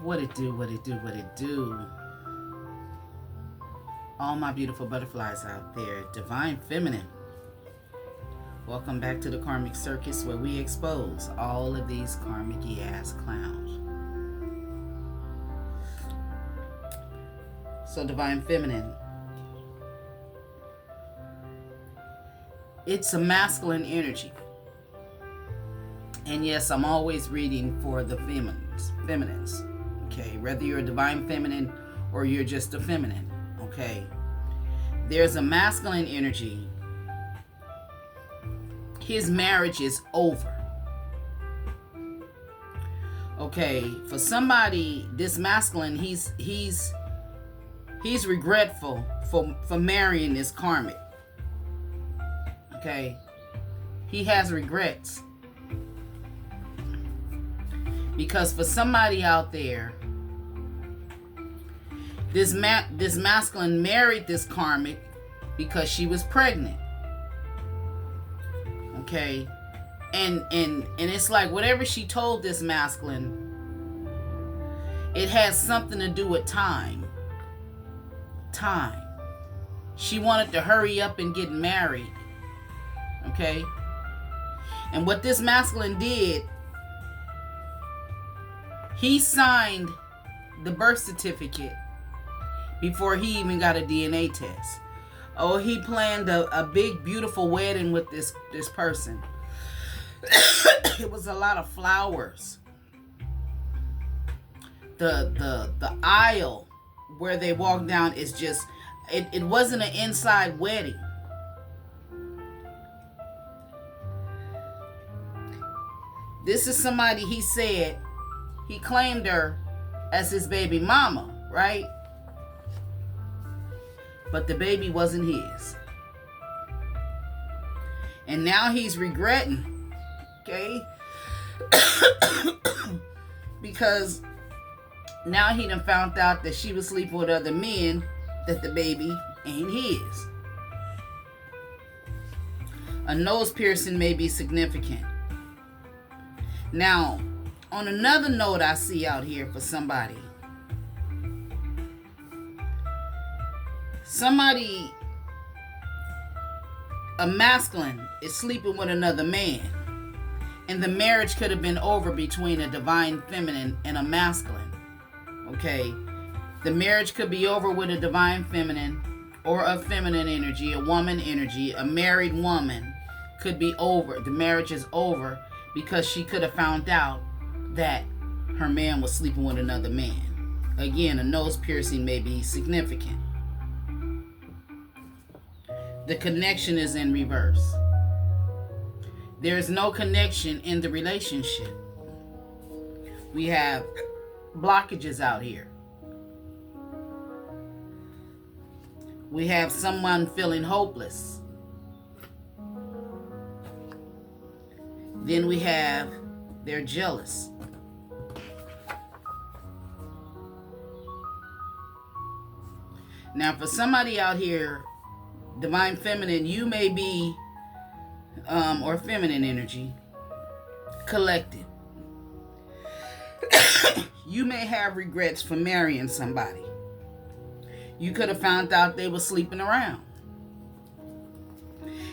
What it do, what it do, what it do. All my beautiful butterflies out there, Divine Feminine. Welcome back to the Karmic Circus, where we expose all of these karmic-y ass clowns. So Divine Feminine, it's a masculine energy. And yes, I'm always reading for the feminines. Okay, whether you're a divine feminine or you're just a feminine. Okay, there's a masculine energy. His marriage is over. Okay, for somebody, this masculine, he's regretful for marrying this karmic. Okay, he has regrets. Because for somebody out there, this masculine married this karmic because she was pregnant. Okay, and it's like whatever she told this masculine, it has something to do with time. She wanted to hurry up and get married. Okay, and what this masculine did, he signed the birth certificate before he even got a DNA test. Oh, he planned a big, beautiful wedding with this person. It was a lot of flowers. The aisle where they walked down is just, it wasn't an inside wedding. This is somebody, he said, he claimed her as his baby mama, right? But the baby wasn't his. And now he's regretting, okay? Because now he done found out that she was sleeping with other men, that the baby ain't his. A nose piercing may be significant. Now, on another note I see out here for somebody, a masculine is sleeping with another man, and the marriage could have been over between a divine feminine and a masculine. Okay, the marriage could be over with a divine feminine or a feminine energy, a woman energy. A married woman could be over. The marriage is over because she could have found out that her man was sleeping with another man. Again, a nose piercing may be significant. The connection is in reverse. There is no connection in the relationship. We have blockages out here. We have someone feeling hopeless. Then we have they're jealous. Now, for somebody out here, divine feminine, you may be, or feminine energy, collective. You may have regrets for marrying somebody. You could have found out they were sleeping around.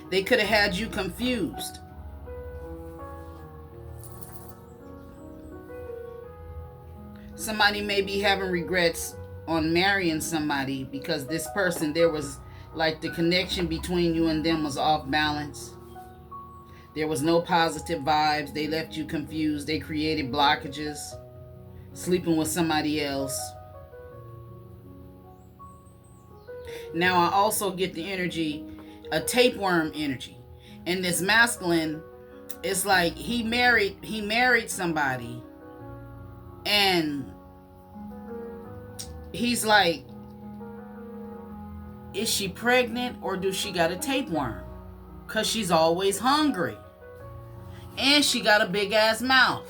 They could have had you confused. Somebody may be having regrets on marrying somebody because this person, there was like the connection between you and them was off balance. There was no positive vibes. They left you confused. They created blockages. Sleeping with somebody else. Now I also get the energy, a tapeworm energy. And this masculine, it's like he married somebody, and he's like, is she pregnant or do she got a tapeworm? Because she's always hungry. And she got a big ass mouth.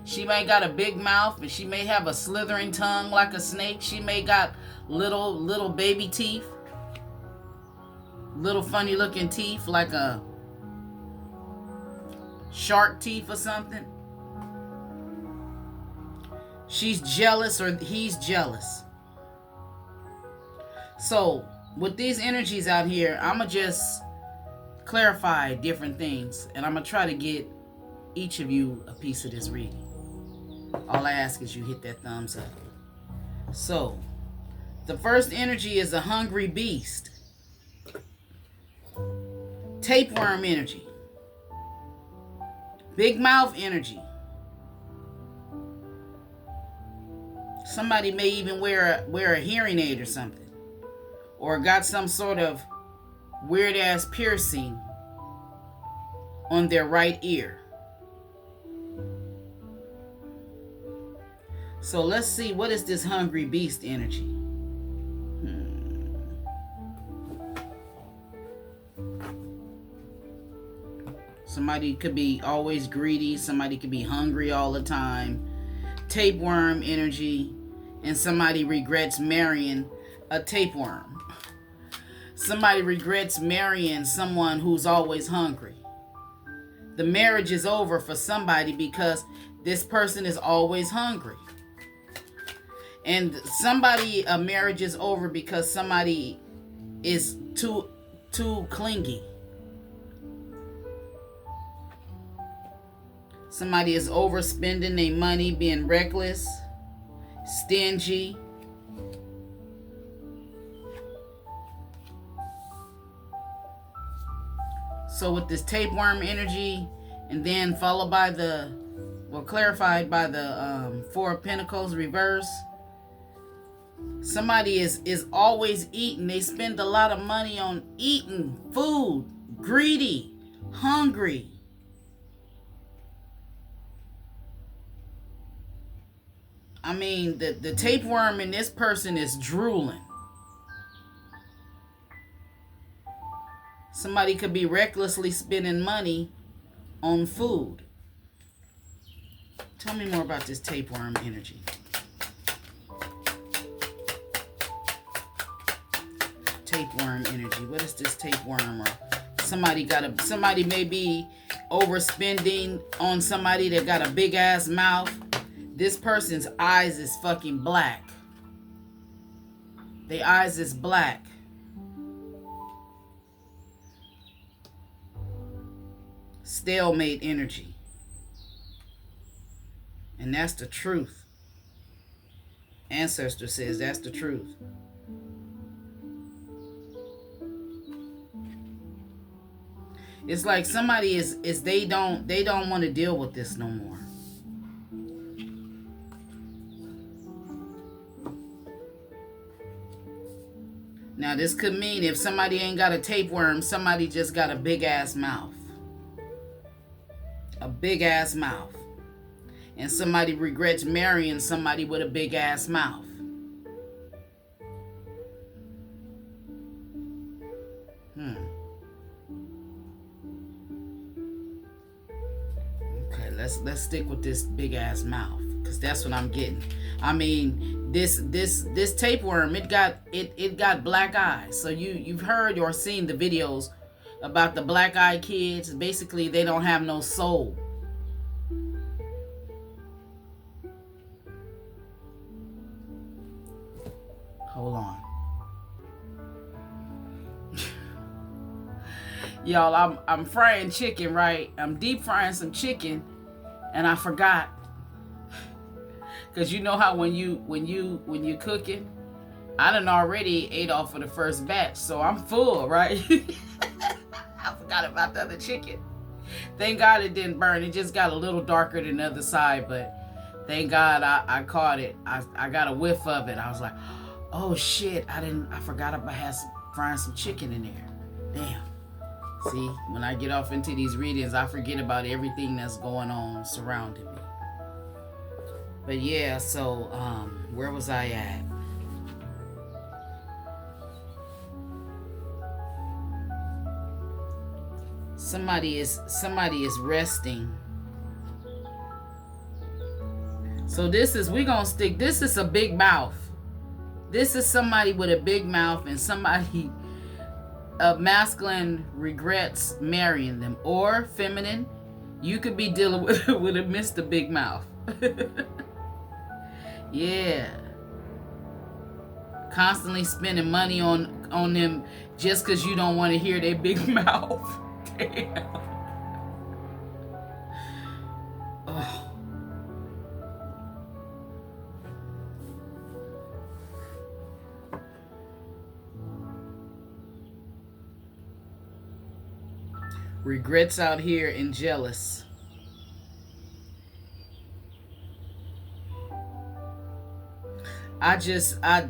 She may got a big mouth, and she may have a slithering tongue like a snake. She may got little baby teeth. Little funny looking teeth like a shark teeth or something. She's jealous or he's jealous. So with these energies out here, I'm going to just clarify different things. And I'm going to try to get each of you a piece of this reading. All I ask is you hit that thumbs up. So, the first energy is a hungry beast. Tapeworm energy. Big mouth energy. Somebody may even wear a hearing aid or something. Or got some sort of weird ass piercing on their right ear. So let's see, what is this hungry beast energy? Somebody could be always greedy. Somebody could be hungry all the time. Tapeworm energy. And somebody regrets marrying a tapeworm. Somebody regrets marrying someone who's always hungry. The marriage is over for somebody because this person is always hungry. And a marriage is over because somebody is too clingy. Somebody is overspending their money, being reckless, stingy. So with this tapeworm energy, and then followed by clarified by the Four of Pentacles reverse. Somebody is always eating. They spend a lot of money on eating food, greedy, hungry. I mean, the tapeworm in this person is drooling. Somebody could be recklessly spending money on food. Tell me more about this tapeworm energy. Tapeworm energy. What is this tapeworm? Or somebody may be overspending on somebody that got a big ass mouth. This person's eyes is fucking black. Their eyes is black. Stalemate energy. And that's the truth. Ancestor says that's the truth. It's like somebody they don't want to deal with this no more. Now this could mean if somebody ain't got a tapeworm, somebody just got a big ass mouth. A big ass mouth. And somebody regrets marrying somebody with a big ass mouth. Okay, let's stick with this big ass mouth, because that's what I'm getting. I mean, this tapeworm, it got black eyes. So you've heard or seen the videos about the black eyed kids. Basically, they don't have no soul. Hold on. Y'all, I'm frying chicken, right? I'm deep frying some chicken, and I forgot. Cause you know how when you cooking, I done already ate off of the first batch, so I'm full, right? I forgot about the other chicken. Thank God it didn't burn. It just got a little darker than the other side, but thank God I caught it. I got a whiff of it. I was like, oh shit, I forgot about frying some chicken in there. Damn. See, when I get off into these readings, I forget about everything that's going on surrounding me. But yeah, so where was I at? Somebody is resting. So this is a big mouth. This is somebody with a big mouth, and somebody masculine regrets marrying them, or feminine, you could be dealing with a Mr. Big Mouth. Yeah. Constantly spending money on them just because you don't want to hear their big mouth. Damn. Oh. Regrets out here and jealous.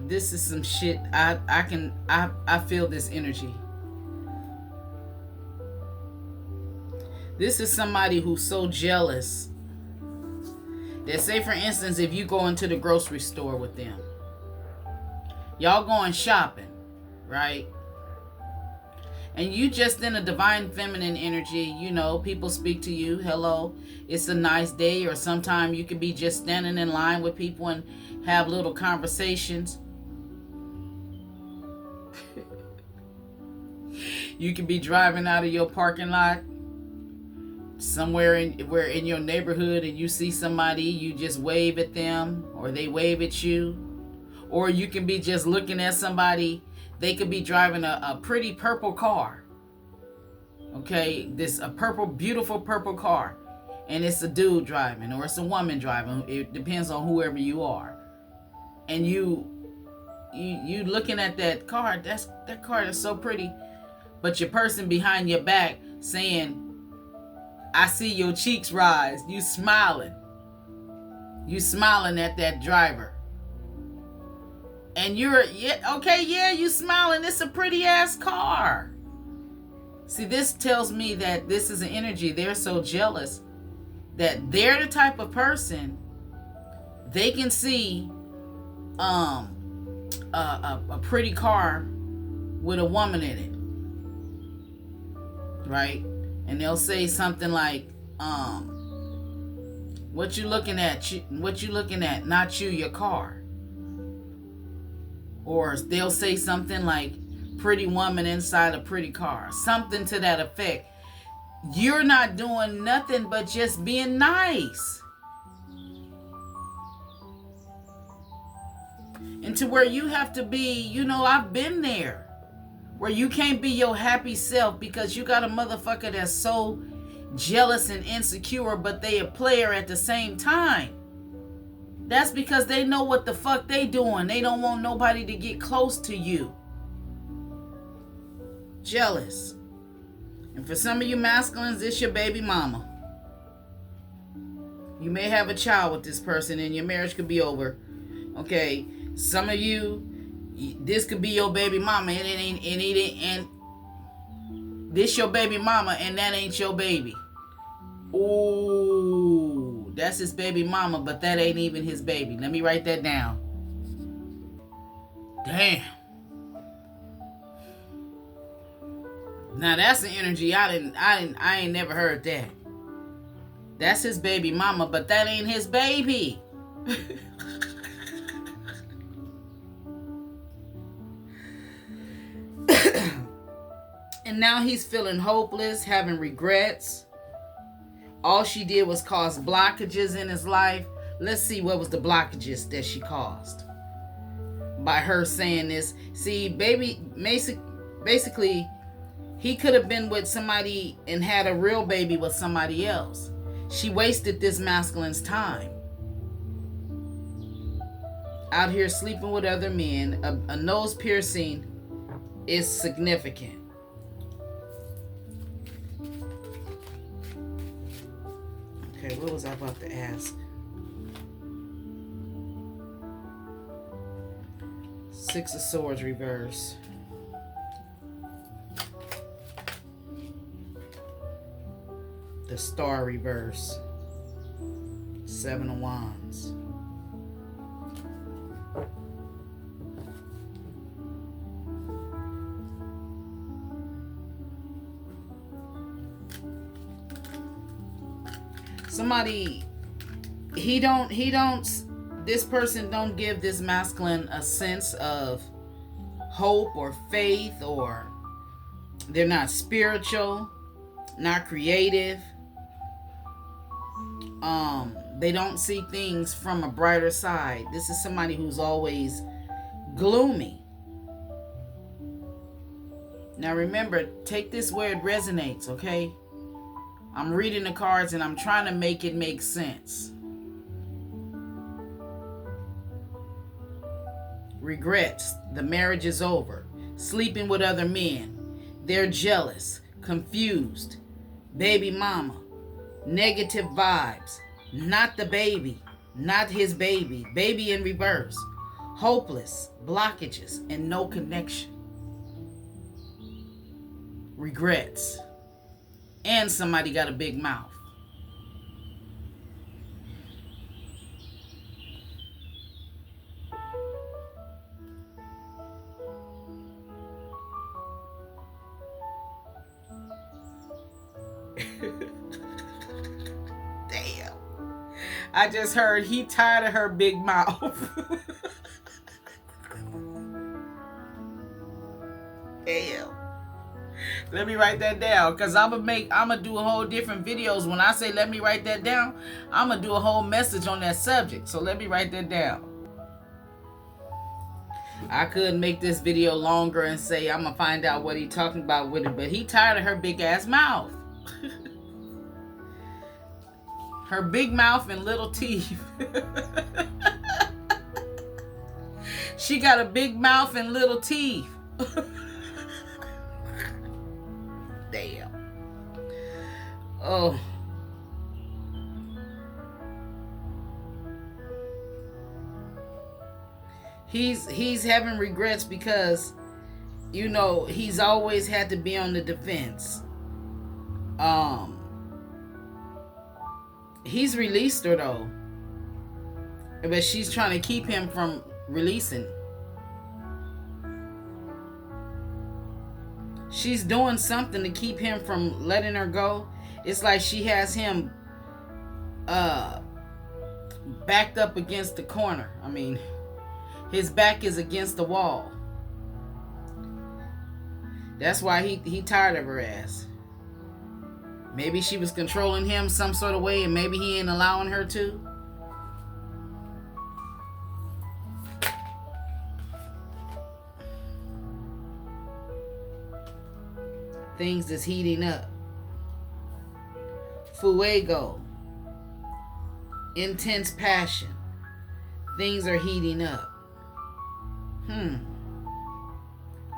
This is some shit. I feel this energy. This is somebody who's so jealous that, say for instance, if you go into the grocery store with them, y'all going shopping, right? And you just in a divine feminine energy, you know, people speak to you, hello, it's a nice day, or sometime you could be just standing in line with people and have little conversations. You could be driving out of your parking lot somewhere in your neighborhood, and you see somebody, you just wave at them, or they wave at you. Or you can be just looking at somebody. They could be driving a pretty purple car. Okay, a beautiful purple car, and it's a dude driving, or it's a woman driving. It depends on whoever you are. And you looking at that car. That car is so pretty, but your person behind your back saying, "I see your cheeks rise." You smiling at that driver. And you smiling. It's a pretty ass car. See, this tells me that this is an energy. They're so jealous that they're the type of person, they can see a pretty car with a woman in it, right? And they'll say something like, "What you looking at? What you looking at? Not you, your car." Or they'll say something like, "Pretty woman inside a pretty car." Something to that effect. You're not doing nothing but just being nice. And to where you have to be, I've been there. Where you can't be your happy self because you got a motherfucker that's so jealous and insecure, but they a player at the same time. That's because they know what the fuck they doing. They don't want nobody to get close to you. Jealous. And for some of you masculines, it's your baby mama. You may have a child with this person and your marriage could be over. Okay. Some of you, this could be your baby mama and this your baby mama and that ain't your baby. Ooh, that's his baby mama, but that ain't even his baby. Let me write that down. Damn. Now that's an energy I ain't never heard that. That's his baby mama, but that ain't his baby. And now he's feeling hopeless, having regrets. All she did was cause blockages in his life. Let's see what was the blockages that she caused by her saying this. See, baby, basically, he could have been with somebody and had a real baby with somebody else. She wasted this masculine's time. Out here sleeping with other men. A nose piercing is significant. Okay, what was I about to ask? Six of Swords reverse. The Star reverse. Seven of Wands. Somebody, this person don't give this masculine a sense of hope or faith, or they're not spiritual, not creative. They don't see things from a brighter side. This is somebody who's always gloomy. Now remember, take this where it resonates, okay? I'm reading the cards and I'm trying to make it make sense. Regrets. The marriage is over. Sleeping with other men. They're jealous, confused. Baby mama. Negative vibes. Not the baby. Not his baby. Baby in reverse. Hopeless. Blockages and no connection. Regrets. And somebody got a big mouth. Damn. I just heard he tired of her big mouth. Damn. Let me write that down, because I'm gonna do a whole different videos. When I say let me write that down, I'm gonna do a whole message on that subject. So let me write that down. I could make this video longer and say I'm gonna find out what he talking about with it, but he tired of her big ass mouth. Her big mouth and little teeth. She got a big mouth and little teeth. Damn. Oh. He's having regrets because, you know, he's always had to be on the defense. He's released her though, but she's trying to keep him from releasing. She's doing something to keep him from letting her go. It's like she has him backed up against the corner. I mean, his back is against the wall. That's why he tired of her ass. Maybe she was controlling him some sort of way, and maybe he ain't allowing her to. Things is heating up. Fuego. Intense passion. Things are heating up.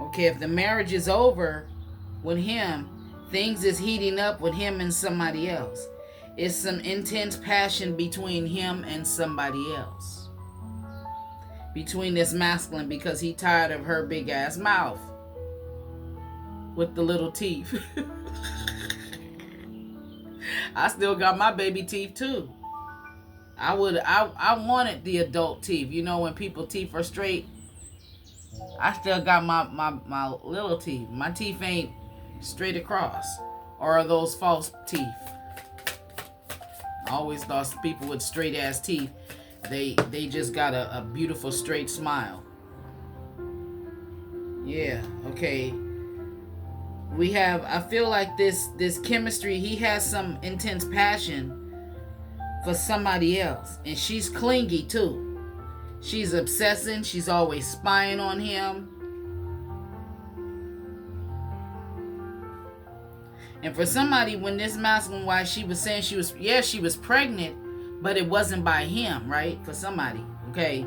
Okay, if the marriage is over with him, things is heating up with him and somebody else. It's some intense passion between him and somebody else. Between this masculine, because he tired of her big ass mouth with the little teeth. I still got my baby teeth too. I wanted the adult teeth. You know, when people teeth are straight, I still got my little teeth. My teeth ain't straight across, or are those false teeth? I always thought people with straight ass teeth, they just got a beautiful straight smile. Yeah, okay. We have, I feel like this chemistry, he has some intense passion for somebody else, and she's clingy too. She's obsessing, she's always spying on him. And for somebody, when this masculine wife, she was saying she was pregnant, but it wasn't by him, right? For somebody, okay?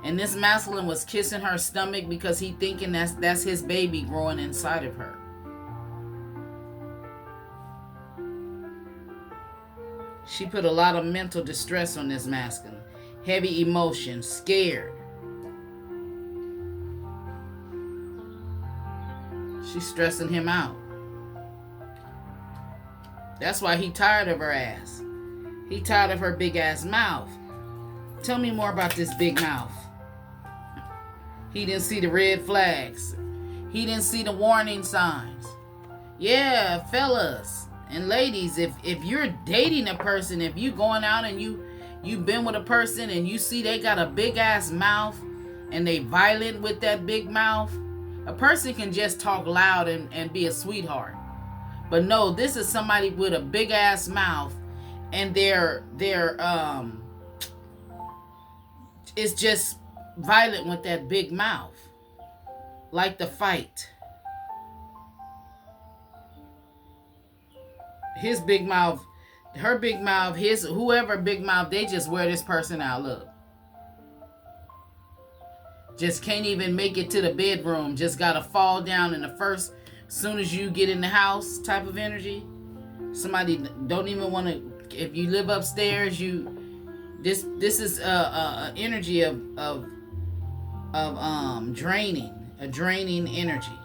And this masculine was kissing her stomach because he thinking that's his baby growing inside of her. She put a lot of mental distress on this masculine. Heavy emotion, scared. She's stressing him out. That's why he tired of her ass. He tired of her big ass mouth. Tell me more about this big mouth. He didn't see the red flags. He didn't see the warning signs. Yeah, fellas and ladies, if you're dating a person, if you going out and you've been with a person and you see they got a big ass mouth and they violent with that big mouth, a person can just talk loud and be a sweetheart. But no, this is somebody with a big ass mouth, and they're it's just violent with that big mouth, like the fight. His big mouth, her big mouth, his whoever big mouth, they just wear this person out. Look, just can't even make it to the bedroom. Just gotta fall down in the first, soon as you get in the house type of energy. Somebody don't even want to. If you live upstairs, this is a energy of draining, a draining energy.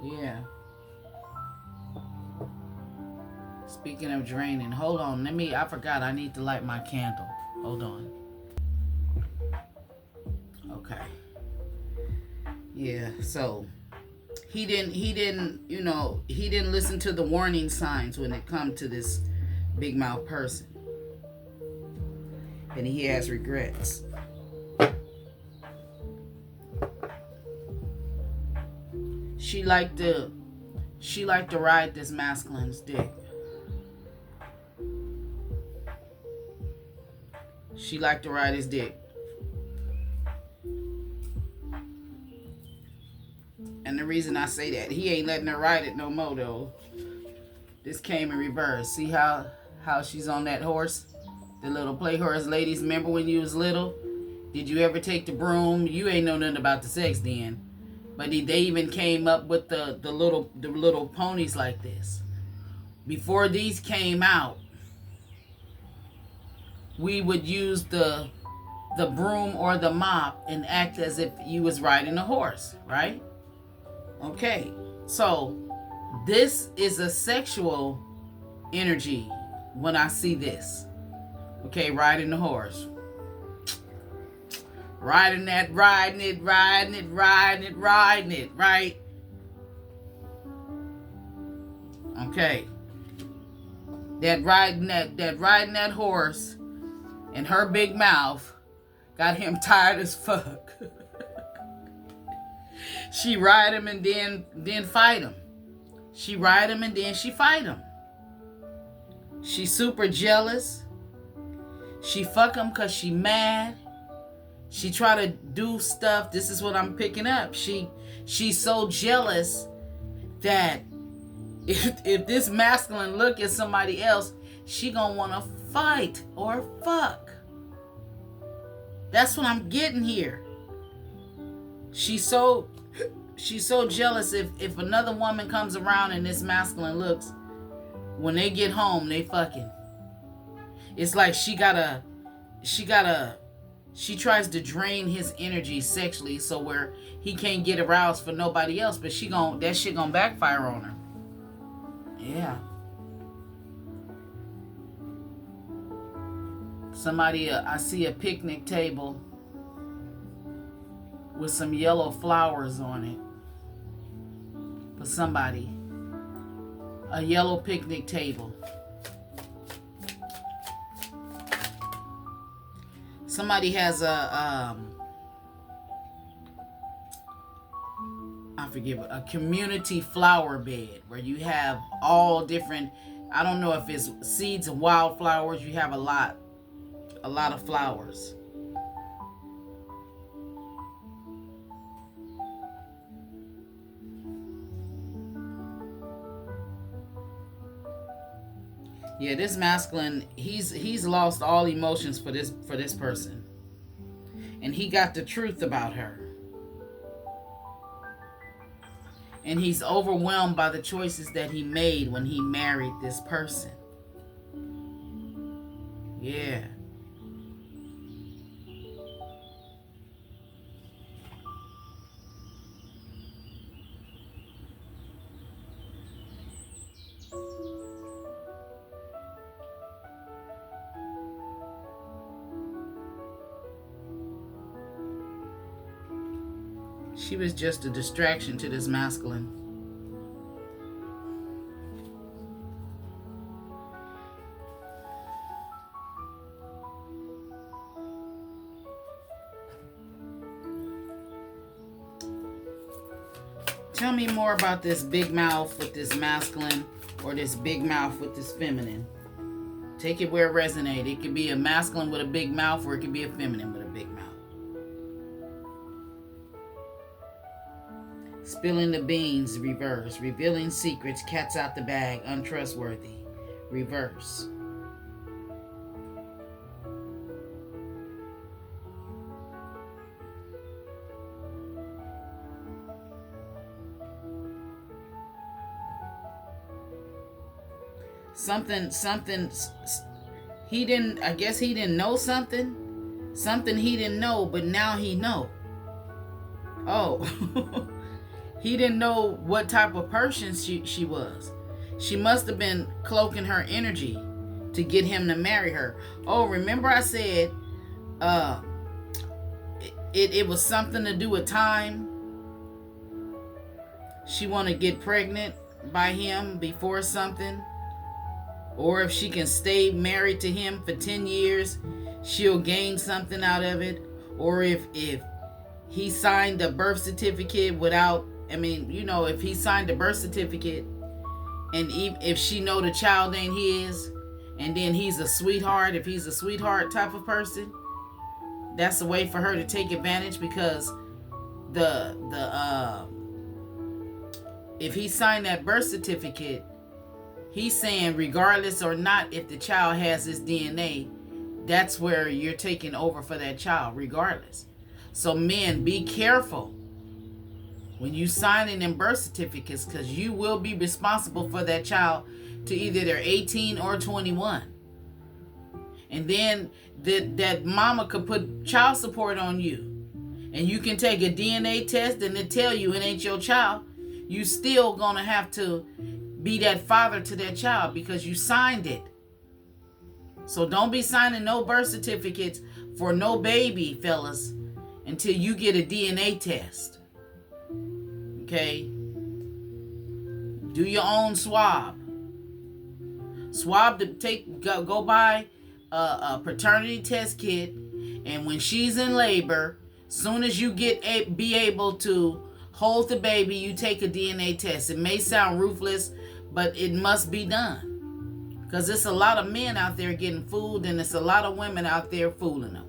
Yeah. Speaking of draining, hold on. I forgot I need to light my candle. Hold on. Okay. Yeah, so he didn't listen to the warning signs when it come to this big mouth person. And he has regrets. She liked to ride this masculine's dick. She liked to ride his dick. And the reason I say that, he ain't letting her ride it no more though. This came in reverse. See how she's on that horse? The little play horse. Ladies, remember when you was little? Did you ever take the broom? You ain't know nothing about the sex then. But they even came up with the little ponies like this. Before these came out, we would use the broom or the mop and act as if you was riding a horse, right? Okay, so this is a sexual energy when I see this. Okay, riding the horse. Riding it, right? Okay. That riding that horse and her big mouth got him tired as fuck. She ride him and then fight him. She ride him and then she fight him. She super jealous. She fuck him because she mad. She try to do stuff. This is what I'm picking up. She's so jealous that if this masculine look at somebody else, she gonna want to fight or fuck. That's what I'm getting here. She's so jealous if another woman comes around and this masculine looks, when they get home, they fucking. It's like she tries to drain his energy sexually so where he can't get aroused for nobody else, but that shit gonna backfire on her. Yeah. Somebody, I see a picnic table with some yellow flowers on it. For somebody. A yellow picnic table. Somebody has a community flower bed where you have all different, I don't know if it's seeds of wildflowers, you have a lot of flowers. Yeah, this masculine, he's lost all emotions for this person. And he got the truth about her. And he's overwhelmed by the choices that he made when he married this person. Yeah. She was just a distraction to this masculine. Tell me more about this big mouth with this masculine or this big mouth with this feminine. Take it where it resonates. It could be a masculine with a big mouth, or it could be a feminine with a big mouth. Spilling the beans, reverse. Revealing secrets, cat's out the bag, untrustworthy, reverse. Something I guess he didn't know something he didn't know, but now he know. Oh. He didn't know what type of person she was. She must have been cloaking her energy to get him to marry her. Oh, remember I said it was something to do with time. She want to get pregnant by him before something. Or if she can stay married to him for 10 years, she'll gain something out of it. Or if he signed a birth certificate without, if he signed a birth certificate and if she know the child ain't his, and then he's a sweetheart, if he's a sweetheart type of person, that's a way for her to take advantage, because if he signed that birth certificate, he's saying regardless or not if the child has his DNA, that's where you're taking over for that child, regardless. So men, be careful when you signing in birth certificates, because you will be responsible for that child to either they're 18 or 21. And then that mama could put child support on you. And you can take a DNA test and it tell you it ain't your child. You still gonna have to be that father to that child because you signed it. So don't be signing no birth certificates for no baby, fellas, until you get a DNA test. Okay? Do your own swab. Swab to go buy a paternity test kit, and when she's in labor, soon as you be able to hold the baby, you take a DNA test. It may sound ruthless, but it must be done. Because there's a lot of men out there getting fooled, and there's a lot of women out there fooling them.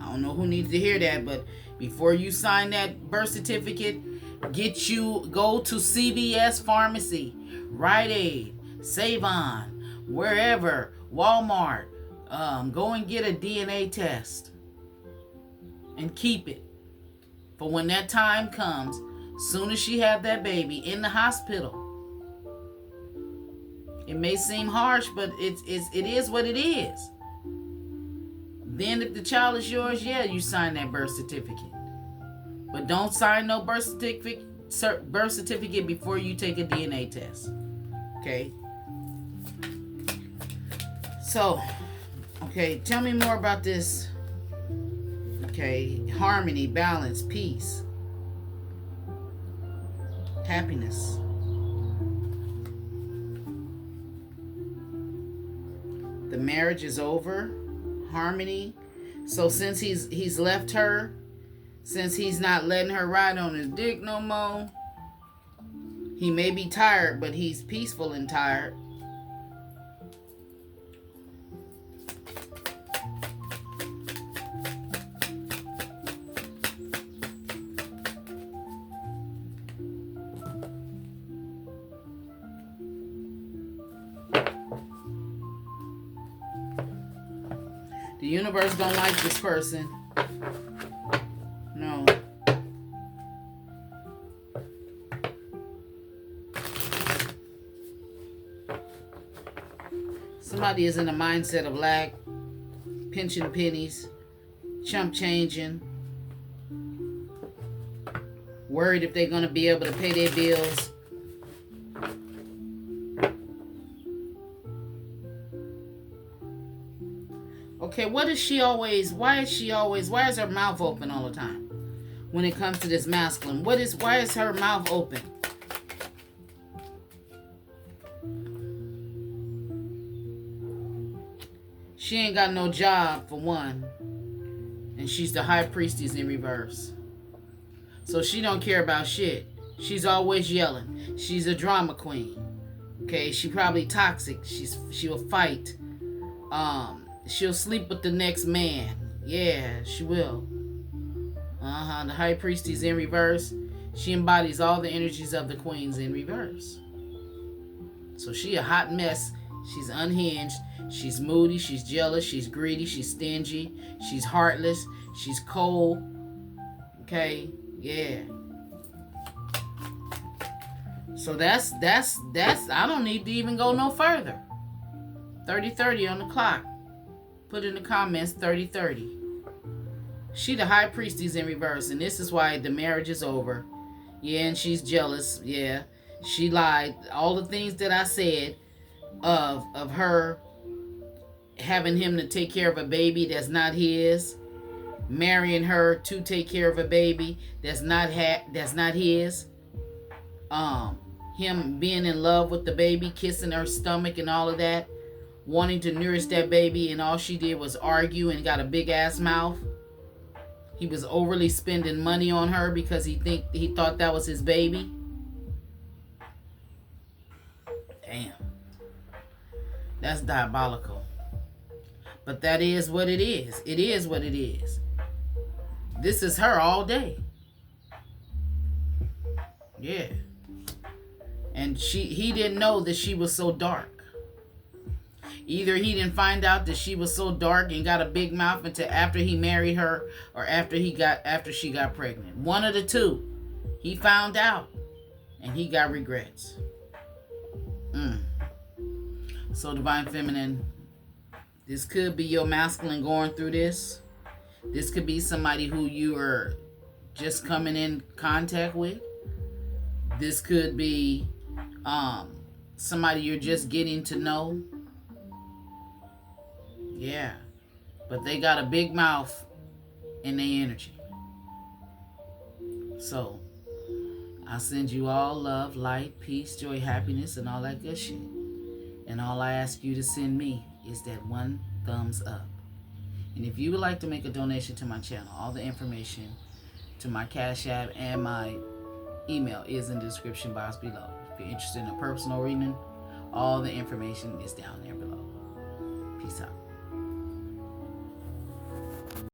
I don't know who needs to hear that, but before you sign that birth certificate, go to CVS Pharmacy, Rite Aid, Save-On, wherever, Walmart. Go and get a DNA test and keep it for when that time comes. Soon as she have that baby in the hospital. It may seem harsh, but it is what it is. Then if the child is yours, yeah, you sign that birth certificate. But don't sign no birth certificate before you take a DNA test. Okay? So, okay, tell me more about this. Okay, harmony, balance, peace, happiness. The marriage is over. Harmony. So since he's left her, since he's not letting her ride on his dick no more, he may be tired, but he's peaceful and tired. The universe don't like this person. No. Somebody is in a mindset of lack, pinching pennies, chump changing, worried if they're going to be able to pay their bills. Okay, why is her mouth open all the time when it comes to this masculine? Why is her mouth open? She ain't got no job, for one. And she's the high priestess in reverse. So she don't care about shit. She's always yelling. She's a drama queen. Okay, she probably toxic. She'll fight. She'll sleep with the next man. Yeah, she will. The high priestess in reverse. She embodies all the energies of the queens in reverse. So she a hot mess. She's unhinged. She's moody. She's jealous. She's greedy. She's stingy. She's heartless. She's cold. Okay, yeah. So that's I don't need to even go no further. 30-30 on the clock. Put in the comments 30-30. She the high priestess in reverse, and this is why the marriage is over. Yeah, and she's jealous. Yeah, she lied. All the things that I said of her having him to take care of a baby that's not his, marrying her to take care of a baby that's not his, him being in love with the baby, kissing her stomach and all of that, wanting to nourish that baby, and all she did was argue and got a big ass mouth. He was overly spending money on her because he thought that was his baby. Damn. That's diabolical. But that is what it is. It is what it is. This is her all day. Yeah. And he didn't know that she was so dark. Either he didn't find out that she was so dark and got a big mouth until after he married her, or after she got pregnant. One of the two. He found out and he got regrets. So Divine Feminine, this could be your masculine going through this. This could be somebody who you are just coming in contact with. This could be somebody you're just getting to know. Yeah. But they got a big mouth in their energy. So, I send you all love, light, peace, joy, happiness, and all that good shit. And all I ask you to send me is that one thumbs up. And if you would like to make a donation to my channel, all the information to my Cash App and my email is in the description box below. If you're interested in a personal reading, all the information is down there below. Peace out.